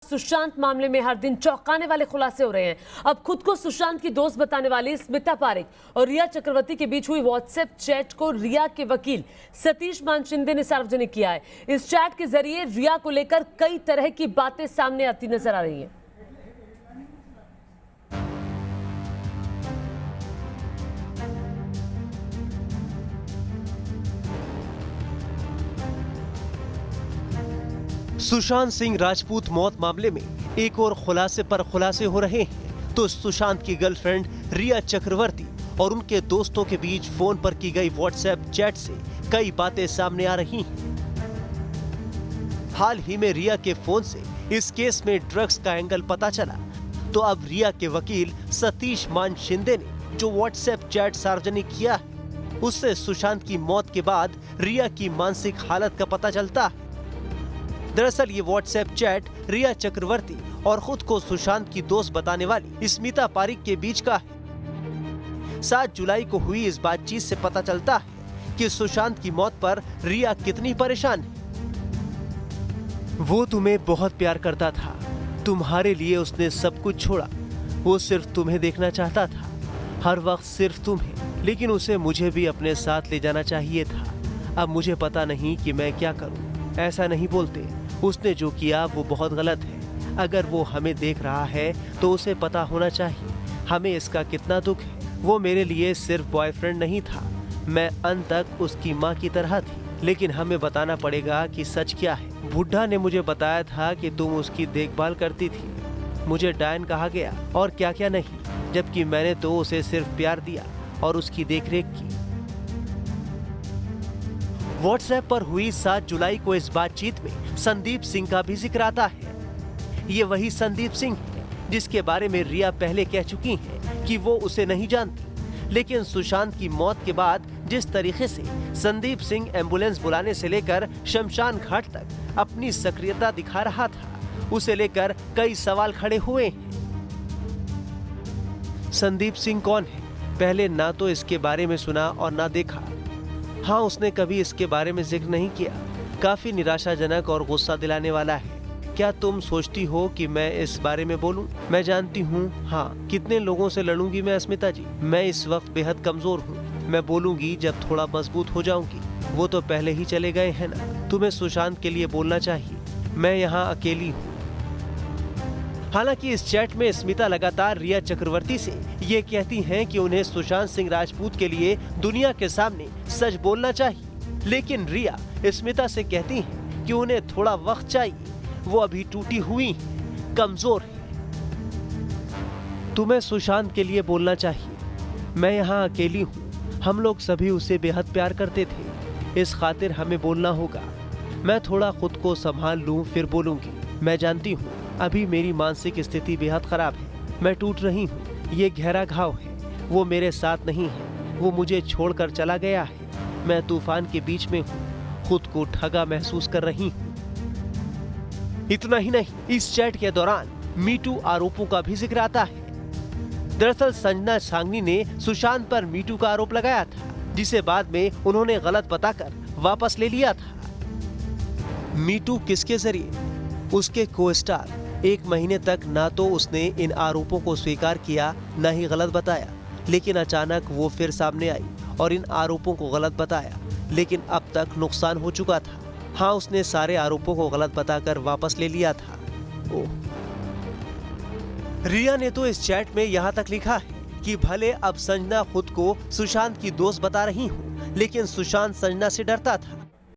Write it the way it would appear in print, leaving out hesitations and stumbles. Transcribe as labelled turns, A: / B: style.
A: सुशांत मामले में हर दिन चौंकाने वाले खुलासे हो रहे हैं। अब खुद को सुशांत की दोस्त बताने वाली स्मिता पारेख और रिया चक्रवर्ती के बीच हुई व्हाट्सएप चैट को रिया के वकील सतीश मान शिंदे ने सार्वजनिक किया है। इस चैट के जरिए रिया को लेकर कई तरह की बातें सामने आती नजर आ रही हैं।
B: सुशांत सिंह राजपूत मौत मामले में एक और खुलासे पर खुलासे हो रहे हैं तो सुशांत की गर्लफ्रेंड रिया चक्रवर्ती और उनके दोस्तों के बीच फोन पर की गई व्हाट्सएप चैट से कई बातें सामने आ रही हैं। हाल ही में रिया के फोन से इस केस में ड्रग्स का एंगल पता चला तो अब रिया के वकील सतीश मान शिंदे ने जो व्हाट्सएप चैट सार्वजनिक किया है उससे सुशांत की मौत के बाद रिया की मानसिक हालत का पता चलता है। दरअसल ये व्हाट्सएप चैट रिया चक्रवर्ती और खुद को सुशांत की दोस्त बताने वाली स्मिता पारेख के बीच का है। 7 जुलाई को हुई इस बातचीत से पता चलता है कि सुशांत की मौत पर रिया कितनी परेशान है। वो तुम्हें बहुत प्यार करता था, तुम्हारे लिए उसने सब कुछ छोड़ा, वो सिर्फ तुम्हें देखना चाहता था, हर वक्त सिर्फ तुम्हें, लेकिन उसे मुझे भी अपने साथ ले जाना चाहिए था। अब मुझे पता नहीं कि मैं क्या करूं। ऐसा नहीं बोलते, उसने जो किया वो बहुत गलत है। अगर वो हमें देख रहा है तो उसे पता होना चाहिए हमें इसका कितना दुख है। वो मेरे लिए सिर्फ बॉयफ्रेंड नहीं था, मैं अंत तक उसकी माँ की तरह थी। लेकिन हमें बताना पड़ेगा कि सच क्या है। बुड्ढा ने मुझे बताया था कि तुम उसकी देखभाल करती थी, मुझे डायन कहा गया और क्या क्या नहीं, जबकि मैंने तो उसे सिर्फ प्यार दिया और उसकी देखरेख की। व्हाट्सएप पर हुई 7 जुलाई को इस बातचीत में संदीप सिंह का भी जिक्र आता है। ये वही संदीप सिंह है जिसके बारे में रिया पहले कह चुकी है कि वो उसे नहीं जानती। लेकिन सुशांत की मौत के बाद जिस तरीके से संदीप सिंह एम्बुलेंस बुलाने से लेकर शमशान घाट तक अपनी सक्रियता दिखा रहा था, उसे लेकर कई सवाल खड़े हुए हैं। संदीप सिंह कौन है? पहले ना तो इसके बारे में सुना और ना देखा। हाँ, उसने कभी इसके बारे में जिक्र नहीं किया। काफी निराशाजनक और गुस्सा दिलाने वाला है। क्या तुम सोचती हो कि मैं इस बारे में बोलूं? मैं जानती हूँ, हाँ, कितने लोगों से लड़ूंगी मैं स्मिता जी। मैं इस वक्त बेहद कमजोर हूँ। मैं बोलूंगी जब थोड़ा मजबूत हो जाऊंगी। वो तो पहले ही चले गए हैं ना। तुम्हें सुशांत के लिए बोलना चाहिए। मैं यहाँ अकेली हूँ। हालांकि इस चैट में स्मिता लगातार रिया चक्रवर्ती से ये कहती हैं कि उन्हें सुशांत सिंह राजपूत के लिए दुनिया के सामने सच बोलना चाहिए। लेकिन रिया स्मिता से कहती हैं कि उन्हें थोड़ा वक्त चाहिए, वो अभी टूटी हुई है, कमजोर है। तुम्हें सुशांत के लिए बोलना चाहिए। मैं यहाँ अकेली हूँ। हम लोग सभी उसे बेहद प्यार करते थे, इस खातिर हमें बोलना होगा। मैं थोड़ा खुद को संभाल लूँ फिर बोलूंगी। मैं जानती हूँ अभी मेरी मानसिक स्थिति बेहद खराब है, मैं टूट रही हूँ। ये गहरा घाव है, वो मेरे साथ नहीं है, वो मुझे छोड़कर चला गया है। मैं तूफान के बीच में हूँ, खुद को ठगा महसूस कर रही हूँ। इतना ही नहीं, इस चैट के दौरान मीटू आरोपों का भी जिक्र आता है। दरअसल संजना सांगनी ने सुशांत पर मीटू का आरोप लगाया था, जिसे बाद में उन्होंने गलत बताकर वापस ले लिया था। मीटू किसके जरिए? उसके को-स्टार। 1 महीने तक ना तो उसने इन आरोपों को स्वीकार किया, न ही गलत बताया, लेकिन अचानक वो फिर सामने आई और इन आरोपों को गलत बताया। लेकिन अब तक नुकसान हो चुका था। हाँ, उसने सारे आरोपों को गलत बताकर वापस ले लिया था। ओह। रिया ने तो इस चैट में यहाँ तक लिखा है कि भले अब संजना खुद को सुशांत की दोस्त बता रही हूँ, लेकिन सुशांत संजना से डरता था।